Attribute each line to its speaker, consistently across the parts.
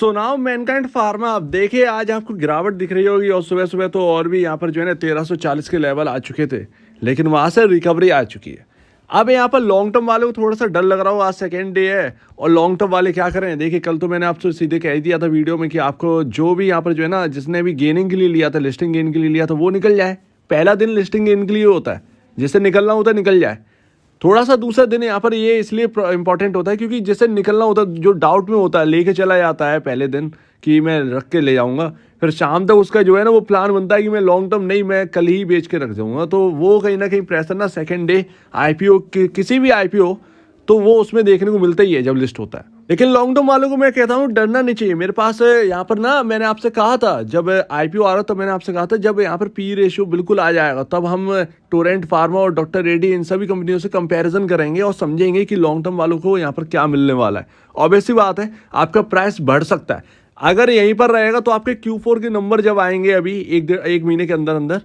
Speaker 1: So now Mankind pharma, आप देखिए आज आपको गिरावट दिख रही होगी और सुबह सुबह तो और भी यहाँ पर जो है ना 1340 के लेवल आ चुके थे, लेकिन वहाँ से रिकवरी आ चुकी है। अब यहाँ पर लॉन्ग टर्म वाले को थोड़ा सा डर लग रहा हो, आज सेकेंड डे है और लॉन्ग टर्म वाले क्या करें। देखिए कल तो मैंने आपसे सीधे कह दिया था वीडियो में कि आपको जो भी यहाँ पर जो है ना जिसने भी गेनिंग के लिए लिया था, लिस्टिंग गेन के लिए लिया था, वो निकल जाए। पहला दिन लिस्टिंग गेन के लिए होता है, जिससे निकलना होता है निकल जाए। थोड़ा सा दूसरा दिन यहाँ पर ये इसलिए इंपॉर्टेंट होता है क्योंकि जैसे निकलना होता है, जो डाउट में होता है लेके चला जाता है पहले दिन कि मैं रख के ले जाऊंगा, फिर शाम तक उसका जो है ना वो प्लान बनता है कि मैं लॉन्ग टर्म नहीं, मैं कल ही बेच के रख जाऊंगा। तो वो कहीं ना कहीं प्रेशर ना सेकेंड डे आईपीओ किसी भी आईपीओ तो वो उसमें देखने को मिलता ही है जब लिस्ट होता है। लेकिन लॉन्ग टर्म वालों को मैं कहता हूँ डरना नहीं चाहिए। मेरे पास यहाँ पर ना मैंने आपसे कहा था जब आईपीओ आ रहा था, मैंने आपसे कहा था जब यहाँ पर पी रेशियो बिल्कुल आ जाएगा तब हम टोरेंट फार्मा और डॉक्टर रेड्डी इन सभी कंपनियों से कंपैरिजन करेंगे और समझेंगे कि लॉन्ग टर्म वालों को यहाँ पर क्या मिलने वाला है। ऑब्वियस सी बात है आपका प्राइस बढ़ सकता है अगर यहीं पर रहेगा, तो आपके Q4 के नंबर जब आएंगे अभी एक महीने के अंदर अंदर,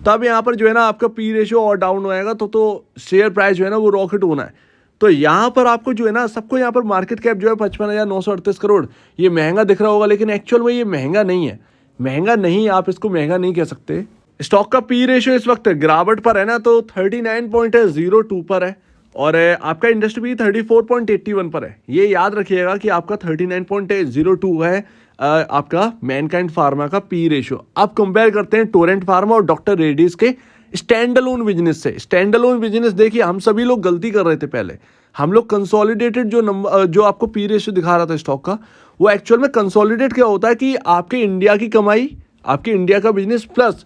Speaker 1: तब यहाँ पर जो है ना आपका पी रेशियो और डाउन होएगा तो शेयर प्राइस जो है ना वो रॉकेट होना है। तो यहाँ पर आपको जो है ना सबको यहाँ पर मार्केट कैप जो है 55,938 करोड़ ये महंगा दिख रहा होगा, लेकिन एक्चुअल में ये महंगा नहीं है। महंगा नहीं, आप इसको महंगा नहीं कह सकते। स्टॉक का पी रेशियो इस वक्त गिरावट पर है ना, तो 39.02 पर है और आपका इंडस्ट्री भी 34.81 पर है। ये याद रखिएगा कि आपका 39.02 है आपका मैनकाइंड फार्मा का पी रेशियो। अब कंपेयर करते हैं टोरेंट फार्मा और डॉक्टर रेड्डीज के स्टैंड अलोन बिजनेस से। स्टैंड अलोन बिजनेस देखिए, हम सभी लोग गलती कर रहे थे पहले। हम लोग कंसोलिडेटेड जो नंबर जो आपको पी रेशियो दिखा रहा था स्टॉक का, वो एक्चुअल में कंसोलिडेट क्या होता है कि आपके इंडिया की कमाई, आपके इंडिया का बिजनेस प्लस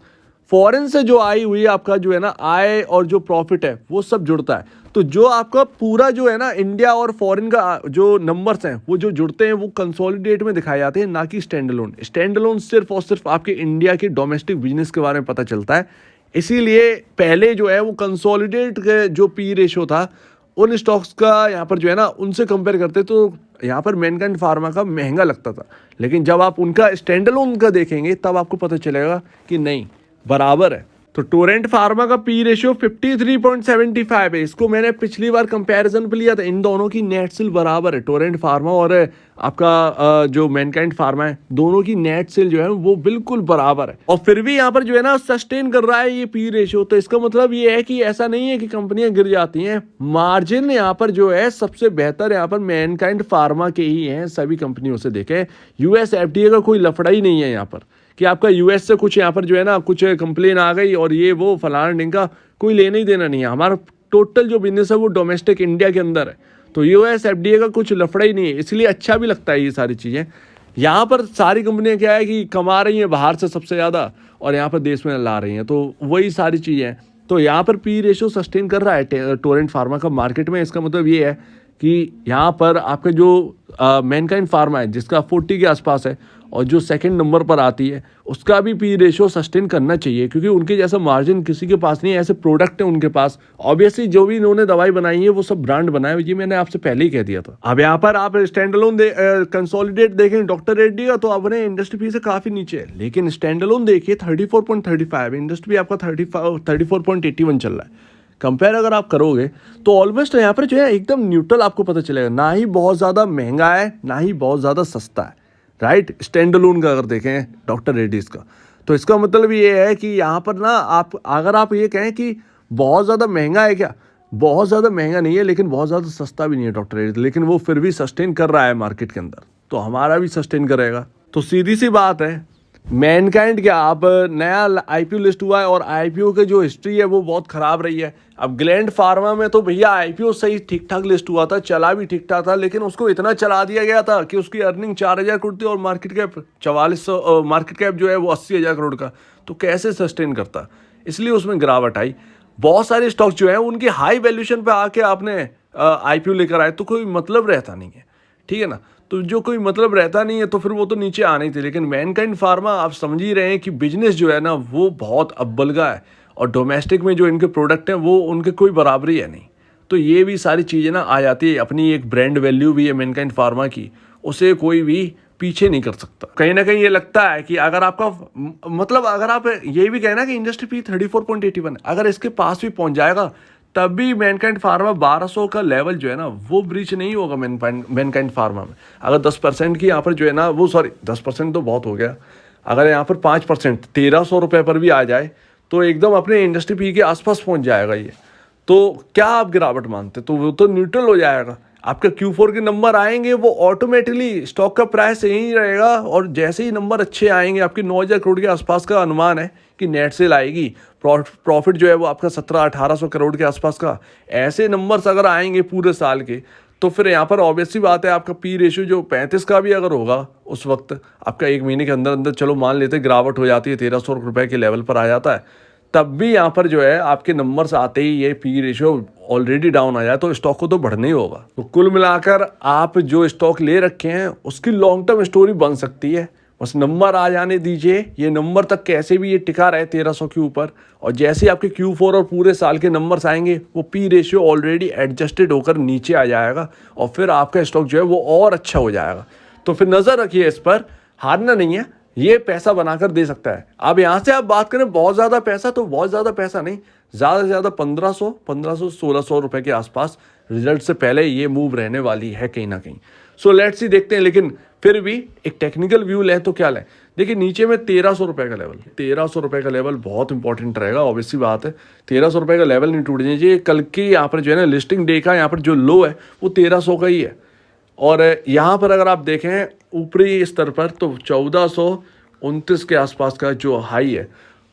Speaker 1: फॉरेन से जो आई हुई आपका जो है ना आय और जो प्रॉफिट है वो सब जुड़ता है। तो जो आपका पूरा जो है ना इंडिया और फॉरेन का जो नंबर्स हैं वो जो जुड़ते हैं वो कंसोलिडेट में दिखाए जाते हैं, ना कि स्टैंड अलोन। स्टैंड अलोन सिर्फ और सिर्फ आपके इंडिया के डोमेस्टिक बिजनेस के बारे में पता चलता है। इसीलिए पहले जो है वो कंसोलिडेट के जो पी रेशियो था उन स्टॉक्स का यहाँ पर जो है ना उनसे कंपेयर करते तो यहाँ पर मैनकाइंड फार्मा का महंगा लगता था, लेकिन जब आप उनका स्टैंड अलोन का देखेंगे तब आपको पता चलेगा कि नहीं, बराबर है। तो टोरेंट फार्मा का पी रेशियो 53.75 है। इसको मैंने पिछली बार कंपैरिजन पे लिया था, इन दोनों की नेट सेल बराबर है। टोरेंट फार्मा और आपका जो मैनकाइंड फार्मा है, दोनों की नेट सेल जो है वो बिल्कुल बराबर है और फिर भी यहाँ पर जो है ना सस्टेन कर रहा है ये पी रेशियो। तो इसका मतलब ये है कि ऐसा नहीं है कि कंपनियां गिर जाती हैं। मार्जिन यहाँ पर जो है सबसे बेहतर यहाँ पर मैनकाइंड फार्मा के ही हैं सभी कंपनियों से। देखें यूएस एफडीए का कोई लफड़ा ही नहीं है यहाँ पर कि आपका यूएस से कुछ यहाँ पर जो है ना कुछ कंप्लेन आ गई और ये वो फलाना ढिंका, कोई लेना ही देना नहीं है। हमारा टोटल जो बिजनेस है वो डोमेस्टिक इंडिया के अंदर है, तो यूएस एफडीए का कुछ लफड़ा ही नहीं है। इसलिए अच्छा भी लगता है ये सारी चीज़ें। यहाँ पर सारी कंपनियाँ क्या है कि कमा रही हैं बाहर से सबसे ज़्यादा और यहाँ पर देश में ला रही हैं, तो वही सारी चीज़ें हैं। तो यहाँ पर पी रेशियो सस्टेन कर रहा है टोरेंट फार्मा का मार्केट में। इसका मतलब ये है कि यहाँ पर आपका जो मैनकाइंड फार्मा है जिसका 40 के आसपास है और जो सेकंड नंबर पर आती है उसका भी पी रेशियो सस्टेन करना चाहिए, क्योंकि उनके जैसा मार्जिन किसी के पास नहीं है। ऐसे प्रोडक्ट है उनके पास, ऑब्वियसली जो भी इन्होंने दवाई बनाई है वो सब ब्रांड बनाए, ये मैंने आपसे पहले ही कह दिया था। अब यहाँ पर आप स्टैंड अलोन कंसोलिडेट देखें डॉक्टर रेड्डी का, तो अपने इंडस्ट्री पी से काफी नीचे है, लेकिन स्टैंड अलोन देखिए 34.35, इंडस्ट्री आपका 34.81 चल रहा है। कंपेयर अगर आप करोगे तो ऑलमोस्ट यहाँ पर जो है एकदम न्यूट्रल आपको पता चलेगा, ना ही बहुत ज़्यादा महंगा है ना ही बहुत ज़्यादा सस्ता है, राइट। स्टैंड अलोन का अगर देखें डॉक्टर रेड्डीज का, तो इसका मतलब ये है कि यहाँ पर ना अगर आप ये कहें कि बहुत ज़्यादा महंगा है, क्या बहुत ज़्यादा महंगा नहीं है लेकिन बहुत ज़्यादा सस्ता भी नहीं है डॉक्टर रेड्डीज, लेकिन वो फिर भी सस्टेन कर रहा है मार्केट के अंदर, तो हमारा भी सस्टेन करेगा। तो सीधी सी बात है, मैनकाइंड क्या अब नया आईपीओ लिस्ट हुआ है और आईपीओ की जो हिस्ट्री है वो बहुत ख़राब रही है। अब ग्लैंड फार्मा में तो भैया आईपीओ सही ठीक ठाक लिस्ट हुआ था, चला भी ठीक ठाक था, लेकिन उसको इतना चला दिया गया था कि उसकी अर्निंग 4,000 करोड़ थी और मार्केट कैप 4400, मार्केट कैप जो है वो 80,000 करोड़ का, तो कैसे सस्टेन करता, इसलिए उसमें गिरावट आई। बहुत सारे स्टॉक्स जो है उनकी हाई वैल्यूएशन पे आके आपने आईपीओ लेकर आए तो कोई मतलब रहता नहीं है, ठीक है ना। तो जो कोई मतलब रहता नहीं है तो फिर वो तो नीचे आने ही थे। लेकिन मैनकाइंड फार्मा आप समझ ही रहे हैं कि बिजनेस जो है ना वो बहुत अब्बलगा है और डोमेस्टिक में जो इनके प्रोडक्ट हैं वो उनके कोई बराबरी है नहीं। तो ये भी सारी चीज़ें ना आ जाती है। अपनी एक ब्रांड वैल्यू भी है मैनकाइंड फार्मा की, उसे कोई भी पीछे नहीं कर सकता। कहीं ना कहीं ये लगता है कि अगर आपका मतलब अगर आप ये भी कहना कि इंडस्ट्री पी 34.81 अगर इसके पास भी पहुंच जाएगा तब भी मैनकाइंड फार्मा 1200 का लेवल जो है ना वो ब्रीच नहीं होगा मैनकाइंड फार्मा में। अगर 10% की यहाँ पर जो है ना वो, सॉरी 10% तो बहुत हो गया, अगर यहाँ पर 5% 1300 रुपये पर भी आ जाए तो एकदम अपने इंडस्ट्री पी के आसपास पहुँच जाएगा ये। तो क्या आप गिरावट मानते, तो वो तो न्यूट्रल हो जाएगा। आपके Q4 के नंबर आएंगे वो ऑटोमेटिकली स्टॉक का प्राइस यही रहेगा, और जैसे ही नंबर अच्छे आएंगे, आपके 9,000 करोड़ के आसपास का अनुमान है कि नेट सेल आएगी, प्रॉफिट जो है वो आपका 1700-1800 करोड़ के आसपास का, ऐसे नंबर्स अगर आएंगे पूरे साल के, तो फिर यहाँ पर ऑब्वियस सी बात है आपका पी रेशियो जो 35 का भी अगर होगा उस वक्त, आपका 1 महीने के अंदर अंदर चलो मान लेते गिरावट हो जाती है 1300 रुपये के लेवल पर आ जाता है, तब भी यहाँ पर जो है आपके नंबर्स आते ही ये पी रेशियो ऑलरेडी डाउन आ जाए तो स्टॉक को तो बढ़ना ही होगा। तो कुल मिलाकर आप जो स्टॉक ले रखे हैं उसकी लॉन्ग टर्म स्टोरी बन सकती है, बस नंबर आ जाने दीजिए। ये नंबर तक कैसे भी ये टिका रहे 1300 के ऊपर, और जैसे आपके Q4 और पूरे साल के नंबर्स आएंगे वो पी रेशियो ऑलरेडी एडजस्टेड होकर नीचे आ जाएगा, और फिर आपका स्टॉक जो है वो और अच्छा हो जाएगा। तो फिर नज़र रखिए इस पर, हारना नहीं है, ये पैसा बनाकर दे सकता है। अब यहाँ से आप बात करें बहुत ज़्यादा पैसा, तो बहुत ज़्यादा पैसा नहीं, ज़्यादा से ज़्यादा 1500-1600 रुपये के आसपास रिजल्ट से पहले ये मूव रहने वाली है कहीं ना कहीं। सो लेट्स सी, देखते हैं। लेकिन फिर भी एक टेक्निकल व्यू लें तो क्या लें, देखिए नीचे में 1300 रुपये का लेवल, 1300 रुपये का लेवल बहुत इंपॉर्टेंट रहेगा। ऑब्वियसली बात है 1300 रुपये का लेवल नहीं टूटना चाहिए। कल की यहाँ पर जो है ना लिस्टिंग डे का यहाँ पर जो लो है वो 1300 का ही है, और यहाँ पर अगर आप देखें ऊपरी स्तर पर तो 1429 के आसपास का जो हाई है,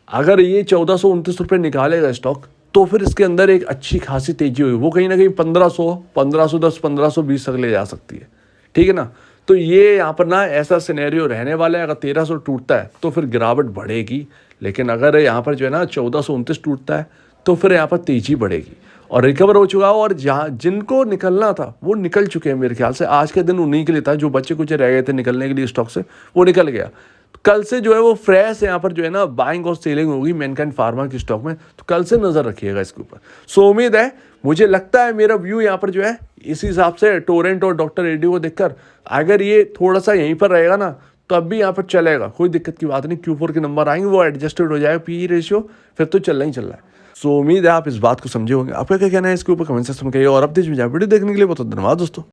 Speaker 1: अगर ये 1429 रुपये निकालेगा स्टॉक तो फिर इसके अंदर एक अच्छी खासी तेजी हुई, वो कहीं ना कहीं 1500, 1510, 1520 तक ले जा सकती है, ठीक है ना। तो ये यहाँ पर ना ऐसा सिनेरियो रहने वाला है, अगर 1300 टूटता है तो फिर गिरावट बढ़ेगी, लेकिन अगर यहाँ पर जो है ना 1429 टूटता है तो फिर यहाँ पर तेजी बढ़ेगी और रिकवर हो चुका हो, और जहाँ जिनको निकलना था वो निकल चुके हैं मेरे ख्याल से। आज के दिन उन्हीं के लिए था, जो बच्चे कुछ रह गए थे निकलने के लिए स्टॉक से, वो निकल गया। कल से जो है वो फ्रेश यहाँ पर जो है ना बाइंग और सेलिंग होगी मैनकाइंड फार्मा की स्टॉक में, तो कल से नज़र रखिएगा इसके ऊपर। सो उम्मीद है, मुझे लगता है मेरा व्यू यहाँ पर जो है इस हिसाब से टोरेंट और डॉक्टर रेड्डी को देखकर, अगर ये थोड़ा सा यहीं पर रहेगा ना तो अब भी यहाँ पर चलेगा, कोई दिक्कत की बात नहीं। Q4 के नंबर आएंगे वो एडजस्टेड हो जाएगा पी रेशियो, फिर तो चलना ही चल रहा है। सो उम्मीद है आप इस बात को समझे होंगे। आपका क्या कहना है इसके ऊपर कमेंट सेक्शन में कहिए, और अब वीडियो देखने के लिए बहुत धन्यवाद दोस्तों।